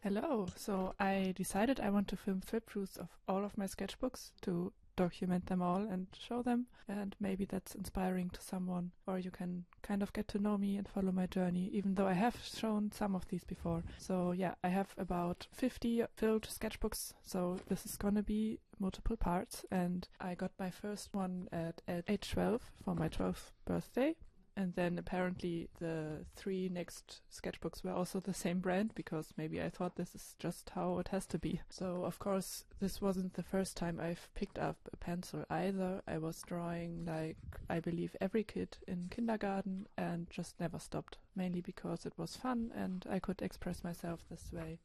Hello. So I decided I want to film flip-throughs of all of my sketchbooks to document them all and show them, and maybe that's inspiring to someone, or you can kind of get to know me and follow my journey, even though I have shown some of these before. So yeah, I have about 50 filled sketchbooks, so this is gonna be multiple parts, and I got my first one at age 12 for my 12th birthday. And then apparently the 3 next sketchbooks were also the same brand, because maybe I thought this is just how it has to be. So of course this wasn't the first time I've picked up a pencil either. I was drawing like I believe every kid in kindergarten and just never stopped, mainly because it was fun and I could express myself this way.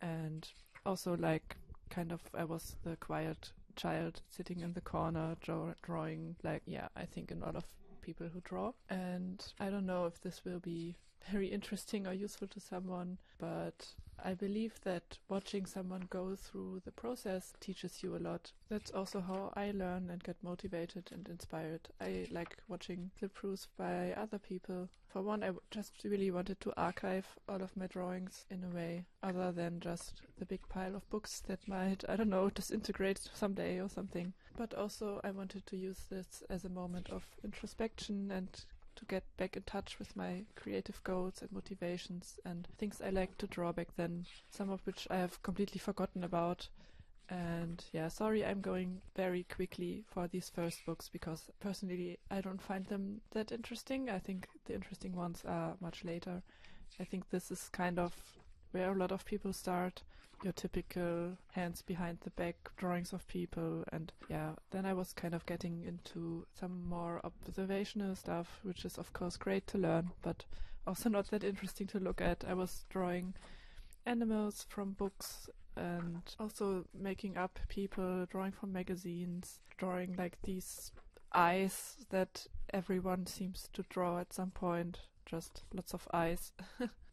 And also like kind of I was the quiet child sitting in the corner drawing, like, yeah, I think a lot of people who draw. And I don't know if this will be very interesting or useful to someone, but I believe that watching someone go through the process teaches you a lot. That's also how I learn and get motivated and inspired. I like watching flip-throughs by other people. For one, I just really wanted to archive all of my drawings in a way other than just the big pile of books that might, I don't know, disintegrate someday or something. But also I wanted to use this as a moment of introspection and to get back in touch with my creative goals and motivations and things I like to draw back then, some of which I have completely forgotten about. And yeah, sorry, I'm going very quickly for these first books because personally I don't find them that interesting. I think the interesting ones are much later. I think this is kind of where a lot of people start. Your typical hands behind the back drawings of people, and yeah, then I was kind of getting into some more observational stuff, which is of course great to learn, but also not that interesting to look at. I was drawing animals from books and also making up people, drawing from magazines, drawing like these eyes that everyone seems to draw at some point, just lots of eyes.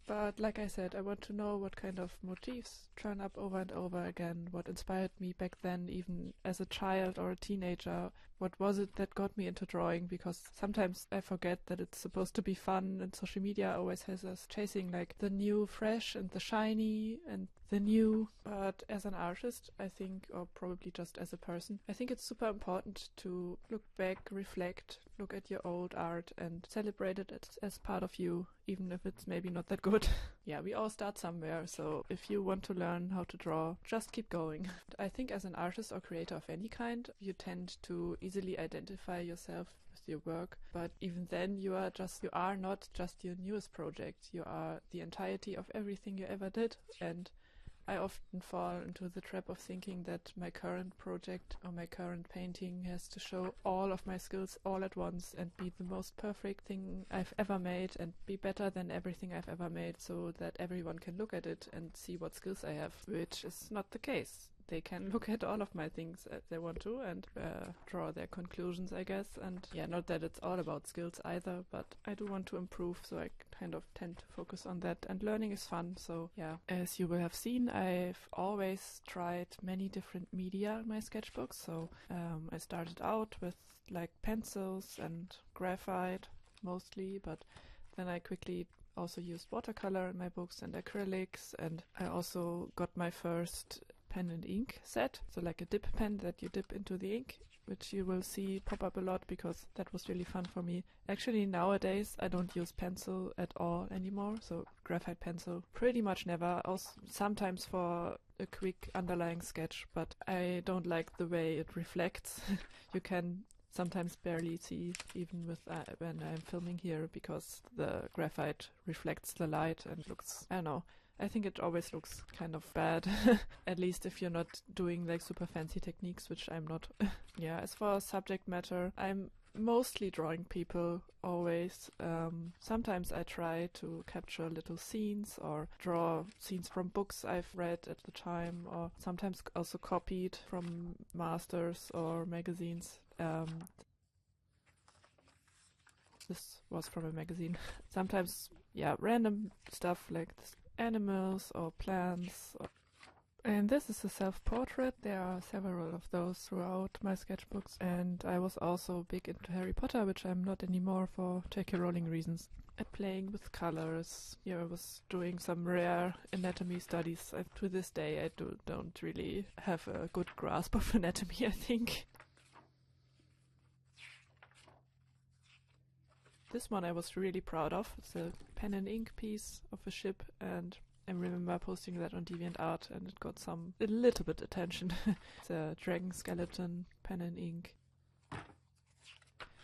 But like I said, I want to know what kind of motifs turn up over and over again, what inspired me back then, even as a child or a teenager. What was it that got me into drawing? Because sometimes I forget that it's supposed to be fun, and social media always has us chasing like the new fresh and the shiny and the new. But as an artist, I think, or probably just as a person, I think it's super important to look back, reflect, look at your old art and celebrate it as part of you, even if it's maybe not that good. Yeah, we all start somewhere, so if you want to learn how to draw, just keep going. I think as an artist or creator of any kind, you tend to easily identify yourself with your work, but even then you are not just your newest project, you are the entirety of everything you ever did. And I often fall into the trap of thinking that my current project or my current painting has to show all of my skills all at once and be the most perfect thing I've ever made and be better than everything I've ever made, so that everyone can look at it and see what skills I have, which is not the case. They can look at all of my things if they want to and draw their conclusions, I guess. And yeah, not that it's all about skills either, but I do want to improve, so I kind of tend to focus on that. And learning is fun, so yeah. As you will have seen, I've always tried many different media in my sketchbooks. So I started out with like pencils and graphite mostly, but then I quickly also used watercolor in my books and acrylics, and I also got my first pen and ink set, so like a dip pen that you dip into the ink, which you will see pop up a lot because that was really fun for me. Actually nowadays I don't use pencil at all anymore, so graphite pencil pretty much never, also sometimes for a quick underlying sketch, but I don't like the way it reflects. You can sometimes barely see even with when I'm filming here, because the graphite reflects the light and looks, I don't know, I think it always looks kind of bad, at least if you're not doing like super fancy techniques, which I'm not. Yeah, as for subject matter, I'm mostly drawing people always. Sometimes I try to capture little scenes or draw scenes from books I've read at the time, or sometimes also copied from masters or magazines. This was from a magazine. Sometimes, yeah, random stuff like this. Animals or plants And this is a self-portrait. There are several of those throughout my sketchbooks, and I was also big into Harry Potter, which I'm not anymore for J.K. Rowling reasons. And playing with colors. Here I was doing some rare anatomy studies. To this day I don't really have a good grasp of anatomy, I think. This one I was really proud of. It's a pen and ink piece of a ship, and I remember posting that on DeviantArt, and it got a little bit attention. It's a dragon skeleton, pen and ink.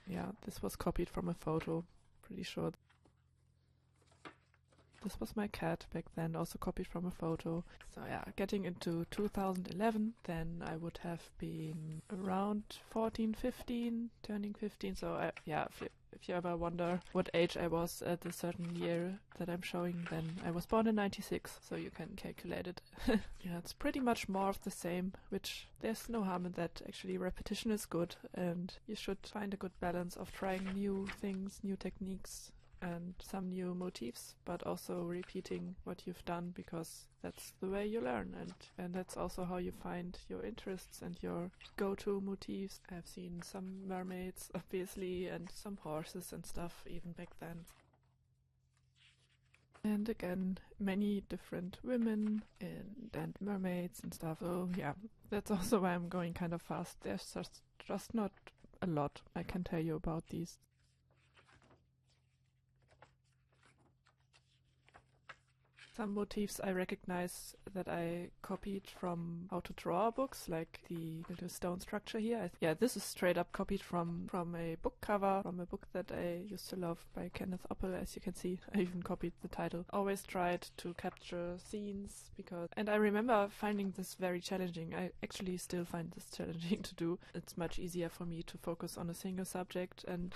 Yeah, this was copied from a photo, pretty sure. This was my cat back then, also copied from a photo. So yeah, getting into 2011, then I would have been around 14, 15, turning 15. So if you ever wonder what age I was at a certain year that I'm showing, then I was born in 96, so you can calculate it. Yeah, it's pretty much more of the same, which there's no harm in that. Actually, repetition is good, and you should find a good balance of trying new things, new techniques, and some new motifs, but also repeating what you've done, because that's the way you learn, and that's also how you find your interests and your go-to motifs. I've seen some mermaids, obviously, and some horses and stuff even back then. And again, many different women and mermaids and stuff. So yeah, that's also why I'm going kind of fast. There's just not a lot I can tell you about these. Some motifs I recognize that I copied from How to Draw books, like the little stone structure here. Yeah, this is straight up copied from a book cover, from a book that I used to love by Kenneth Oppel, as you can see. I even copied the title. Always tried to capture scenes, and I remember finding this very challenging. I actually still find this challenging to do. It's much easier for me to focus on a single subject and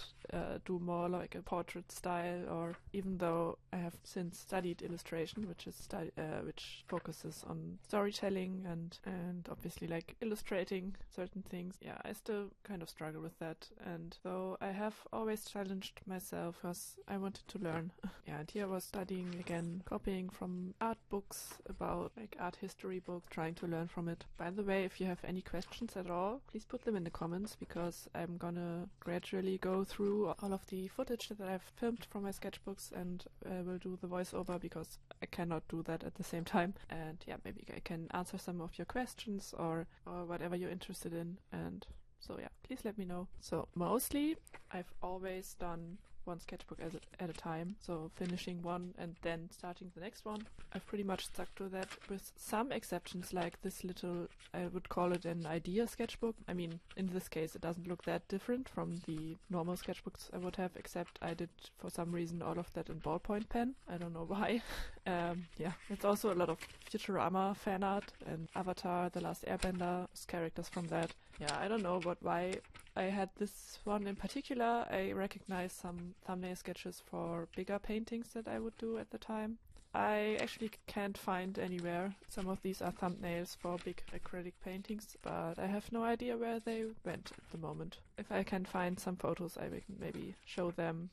do more like a portrait style, or even though I have since studied illustration, which focuses on storytelling and obviously like illustrating certain things. Yeah, I still kind of struggle with that, and so I have always challenged myself because I wanted to learn. Yeah, and here I was studying again, copying from art books, about like art history books, trying to learn from it. By the way, if you have any questions at all, please put them in the comments, because I'm gonna gradually go through all of the footage that I've filmed from my sketchbooks, and will do the voiceover, because I cannot do that at the same time. And yeah, maybe I can answer some of your questions or whatever you're interested in. And so yeah, please let me know. So mostly I've always done one sketchbook at a time, so finishing one and then starting the next one. I've pretty much stuck to that, with some exceptions, like this little, I would call it an idea sketchbook. I mean, in this case it doesn't look that different from the normal sketchbooks I would have, except I did for some reason all of that in ballpoint pen. I don't know why. Yeah, it's also a lot of Futurama fan art and Avatar, The Last Airbender, characters from that. Yeah, I don't know why I had this one in particular. I recognize some thumbnail sketches for bigger paintings that I would do at the time. I actually can't find anywhere. Some of these are thumbnails for big acrylic paintings, but I have no idea where they went at the moment. If I can find some photos, I will maybe show them.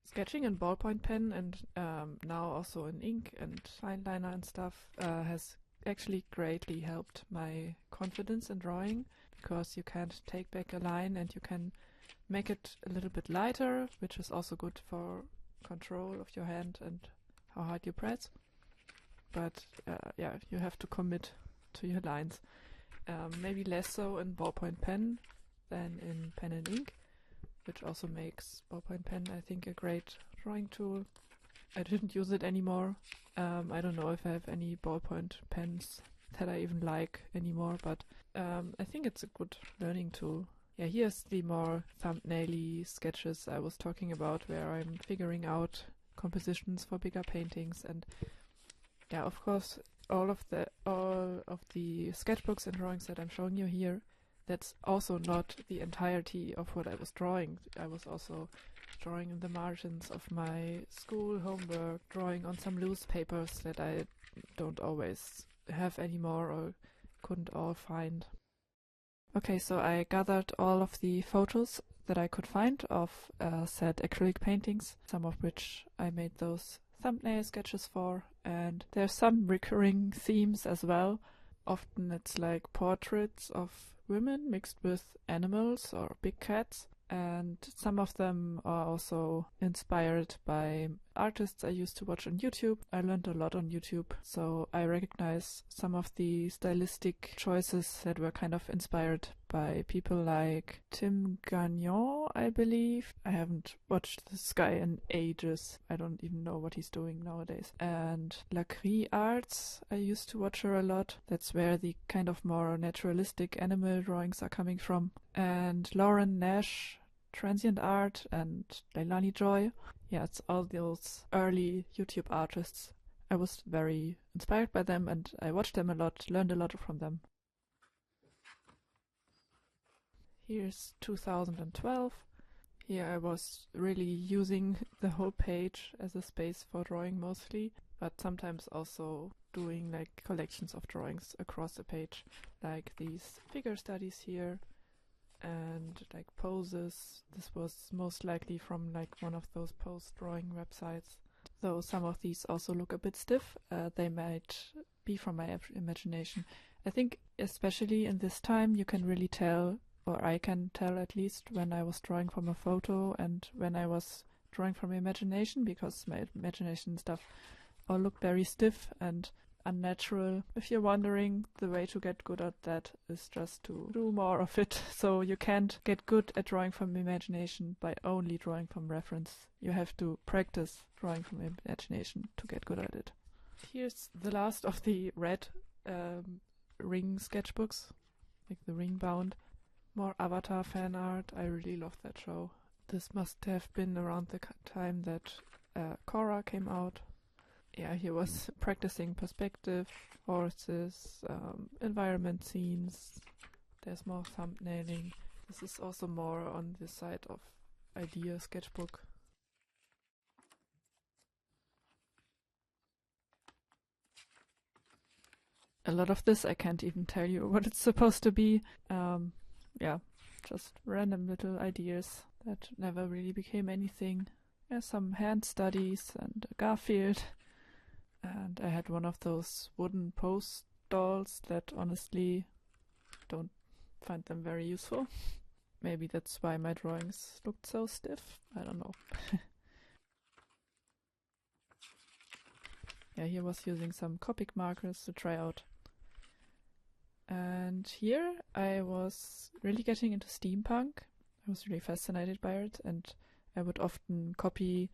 Sketching in ballpoint pen and now also in ink and fine liner and stuff has actually greatly helped my confidence in drawing, because you can't take back a line and you can make it a little bit lighter, which is also good for control of your hand and how hard you press. But yeah, you have to commit to your lines. Maybe less so in ballpoint pen than in pen and ink, which also makes ballpoint pen, I think, a great drawing tool. I didn't use it anymore. I don't know if I have any ballpoint pens that I even like anymore, but I think it's a good learning tool. Yeah, here's the more thumbnail-y sketches I was talking about, where I'm figuring out compositions for bigger paintings. And yeah, of course, all of the sketchbooks and drawings that I'm showing you here, that's also not the entirety of what I was drawing. I was also drawing in the margins of my school homework, drawing on some loose papers that I don't always have anymore or couldn't all find. Okay, so I gathered all of the photos that I could find of said acrylic paintings, some of which I made those thumbnail sketches for, and there's some recurring themes as well. Often it's like portraits of women mixed with animals or big cats, and some of them are also inspired by artists I used to watch on YouTube. I learned a lot on YouTube, so I recognize some of the stylistic choices that were kind of inspired by people like Tim Gagnon, I believe. I haven't watched this guy in ages. I don't even know what he's doing nowadays. And Lacrie Arts, I used to watch her a lot. That's where the kind of more naturalistic animal drawings are coming from. And Lauren Nash, Transient Art, and Leilani Joy. Yeah, it's all those early YouTube artists. I was very inspired by them and I watched them a lot, learned a lot from them. Here's 2012. Here I was really using the whole page as a space for drawing mostly, but sometimes also doing like collections of drawings across a page, like these figure studies here. And like poses. This was most likely from like one of those pose drawing websites. Though some of these also look a bit stiff, they might be from my imagination. I think especially in this time you can really tell, or I can tell at least, when I was drawing from a photo and when I was drawing from imagination, because my imagination stuff all look very stiff and unnatural. If you're wondering, the way to get good at that is just to do more of it. So you can't get good at drawing from imagination by only drawing from reference. You have to practice drawing from imagination to get good at it. Here's the last of the red ring sketchbooks, like the ring bound. More Avatar fan art. I really love that show. This must have been around the time that Korra came out. Yeah, he was practicing perspective, horses, environment scenes. There's more thumbnailing. This is also more on the side of idea sketchbook. A lot of this I can't even tell you what it's supposed to be. Yeah, just random little ideas that never really became anything. Yeah, some hand studies and a Garfield. And I had one of those wooden pose dolls that honestly don't find them very useful. Maybe that's why my drawings looked so stiff. I don't know. Yeah, here was using some Copic markers to try out. And here I was really getting into steampunk. I was really fascinated by it, and I would often copy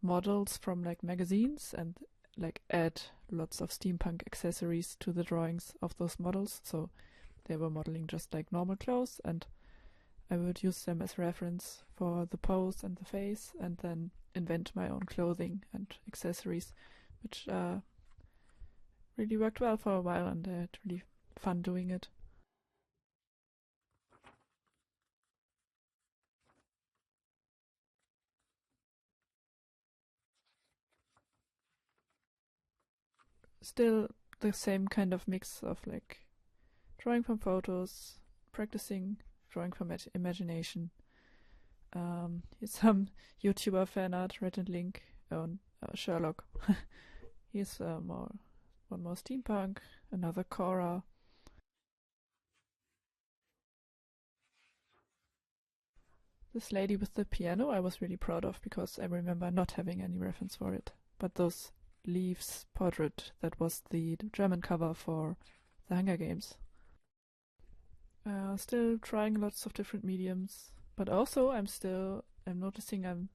models from like magazines and like add lots of steampunk accessories to the drawings of those models. So they were modeling just like normal clothes, and I would use them as reference for the pose and the face, and then invent my own clothing and accessories, which really worked well for a while, and I had really fun doing it. Still the same kind of mix of like drawing from photos, practicing drawing from imagination. Here's some YouTuber fan art, Red and Link, on Sherlock. Here's one more steampunk, another Korra. This lady with the piano I was really proud of, because I remember not having any reference for it. But those Leaves portrait, that was the German cover for the Hunger Games. Still trying lots of different mediums, but also I'm noticing I'm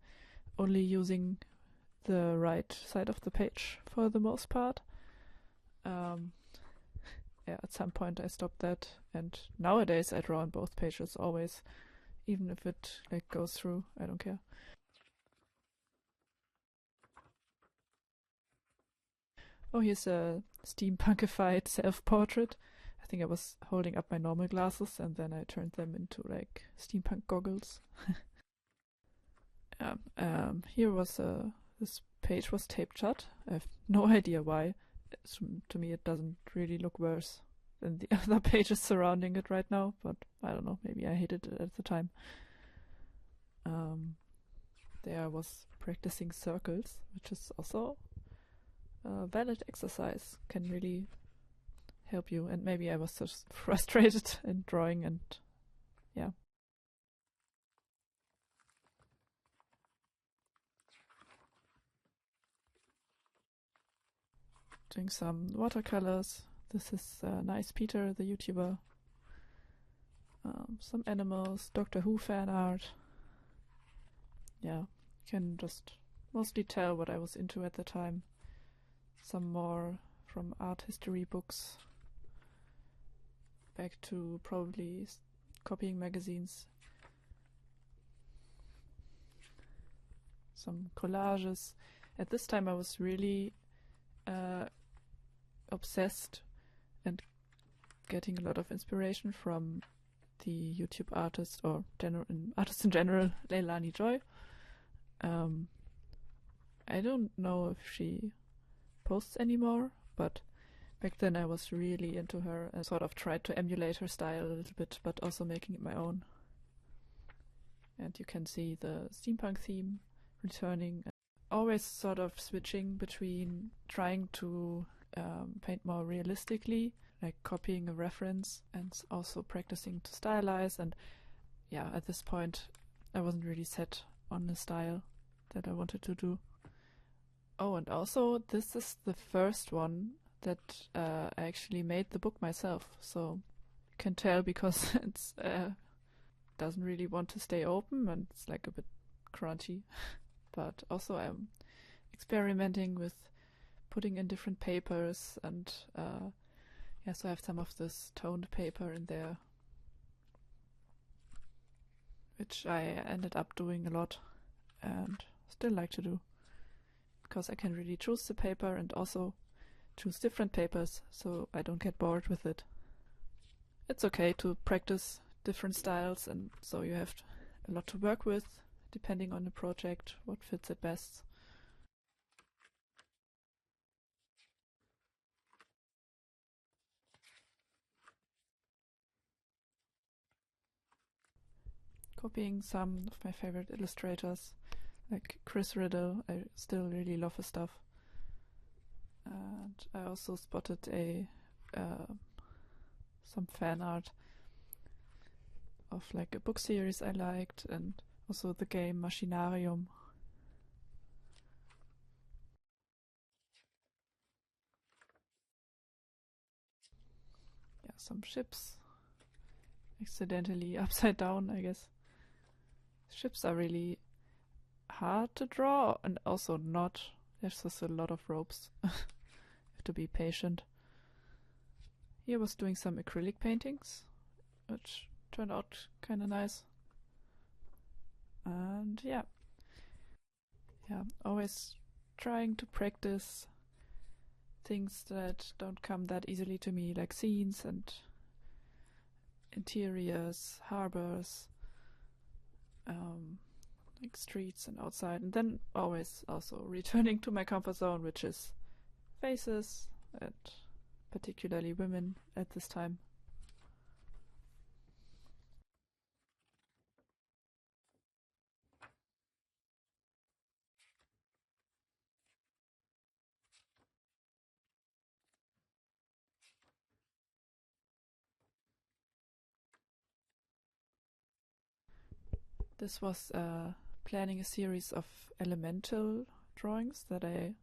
only using the right side of the page for the most part. Yeah, at some point I stopped that, and nowadays I draw on both pages always, even if it like goes through. I don't care. Oh, here's a steampunkified self-portrait. I think I was holding up my normal glasses and then I turned them into like steampunk goggles. Here was this page was taped shut. I have no idea why. To me it doesn't really look worse than the other pages surrounding it right now, but I don't know, maybe I hated it at the time. There was practicing circles, which is also a valid exercise, can really help you. And maybe I was just frustrated in drawing, and yeah. Doing some watercolors. This is Nice Peter, the YouTuber. Some animals, Doctor Who fan art. Yeah, you can just mostly tell what I was into at the time. Some more from art history books, back to probably copying magazines. Some collages. At this time I was really obsessed and getting a lot of inspiration from the YouTube artist, or artist in general, Leilani Joy. I don't know if she posts anymore, but back then I was really into her and sort of tried to emulate her style a little bit, but also making it my own. And you can see the steampunk theme returning, always sort of switching between trying to paint more realistically, like copying a reference, and also practicing to stylize. And yeah, at this point I wasn't really set on the style that I wanted to do. Oh, and also this is the first one that I actually made the book myself, so you can tell because it's doesn't really want to stay open and it's like a bit crunchy. But also I'm experimenting with putting in different papers, and yeah, so I have some of this toned paper in there, which I ended up doing a lot and still like to do, because I can really choose the paper and also choose different papers, so I don't get bored with it. It's okay to practice different styles, and so you have a lot to work with depending on the project, what fits it best. Copying some of my favorite illustrators, like Chris Riddle. I still really love his stuff. And I also spotted some fan art of like a book series I liked, and also the game Machinarium. Yeah, some ships accidentally upside down, I guess. Ships are really hard to draw, and also not. There's just a lot of ropes. You have to be patient. Here I was doing some acrylic paintings, which turned out kind of nice. And yeah, always trying to practice things that don't come that easily to me, like scenes and interiors, harbors, like streets and outside, and then always also returning to my comfort zone, which is faces, and particularly women at this time. This was planning a series of elemental drawings that I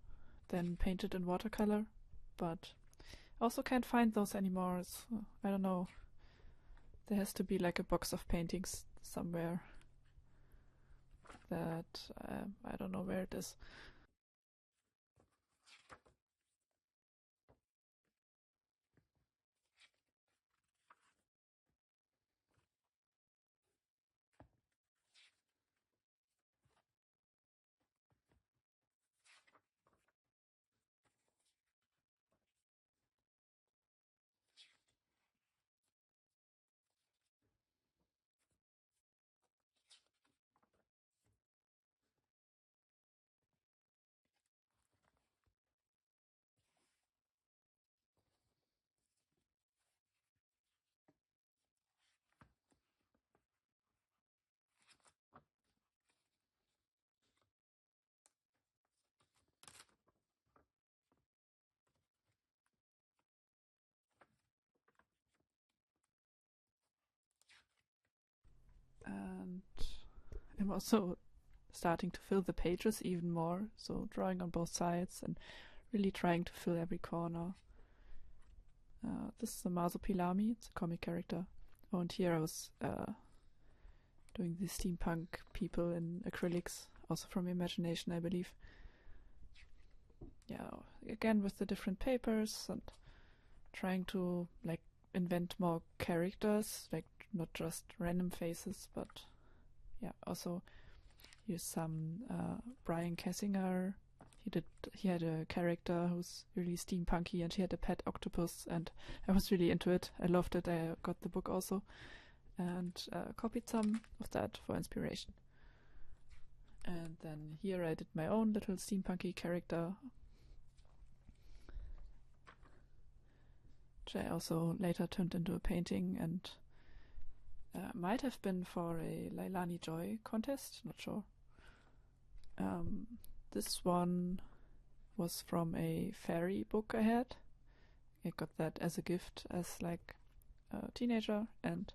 then painted in watercolor, but also can't find those anymore. I don't know. There has to be like a box of paintings somewhere that I don't know where it is. I'm also starting to fill the pages even more, so drawing on both sides and really trying to fill every corner. This is a Masopilami, it's a comic character. Oh, and here I was doing the steampunk people in acrylics, also from Imagination, I believe. Yeah, again with the different papers and trying to like invent more characters, like not just random faces, but yeah, also use some Brian Kessinger. He had a character who's really steampunky, and he had a pet octopus, and I was really into it. I loved it. I got the book also, and copied some of that for inspiration. And then here I did my own little steampunky character, which I also later turned into a painting, and might have been for a Leilani Joy contest, not sure. This one was from a fairy book I had. I got that as a gift as like a teenager, and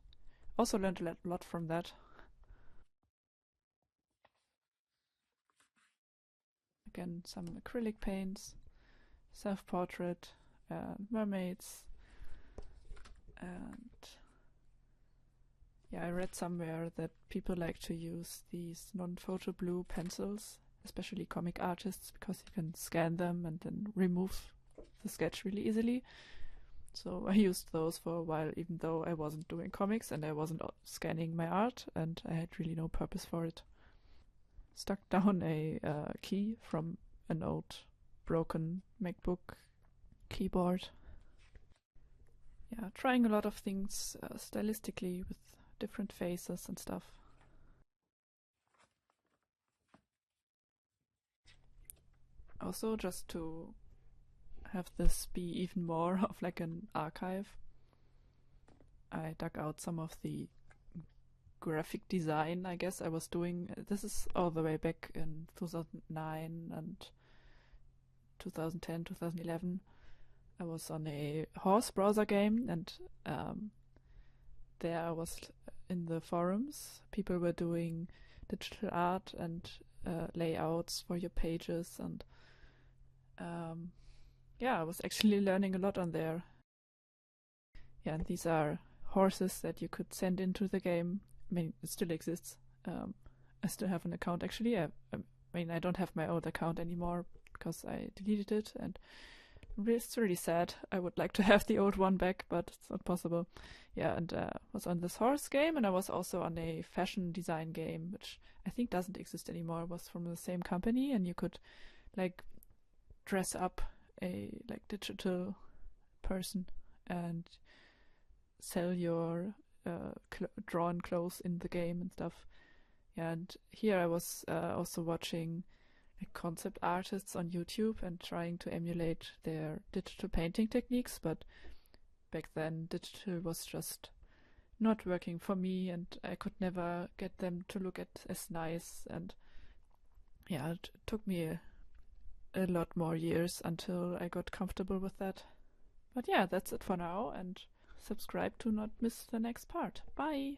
also learned a lot from that. Again, some acrylic paints, self-portrait, mermaids, and yeah, I read somewhere that people like to use these non-photo blue pencils, especially comic artists, because you can scan them and then remove the sketch really easily. So I used those for a while, even though I wasn't doing comics and I wasn't scanning my art, and I had really no purpose for it. Stuck down a key from an old broken MacBook keyboard. Yeah, trying a lot of things stylistically with different faces and stuff. Also, just to have this be even more of like an archive, I dug out some of the graphic design I guess I was doing. This is all the way back in 2009 and 2010, 2011. I was on a horse browser game, and there I was in the forums. People were doing digital art and layouts for your pages, and yeah, I was actually learning a lot on there. Yeah, and these are horses that you could send into the game. I mean, it still exists. I still have an account actually. I mean, I don't have my old account anymore because I deleted it, and it's really sad. I would like to have the old one back, but it's not possible. Yeah, and was on this horse game, and I was also on a fashion design game, which I think doesn't exist anymore. It was from the same company, and you could like dress up a like digital person and sell your drawn clothes in the game and stuff. Yeah, and here I was also watching like concept artists on YouTube and trying to emulate their digital painting techniques, but back then digital was just not working for me, and I could never get them to look as nice, and yeah, it took me a lot more years until I got comfortable with that. But yeah, that's it for now, and subscribe to not miss the next part. Bye!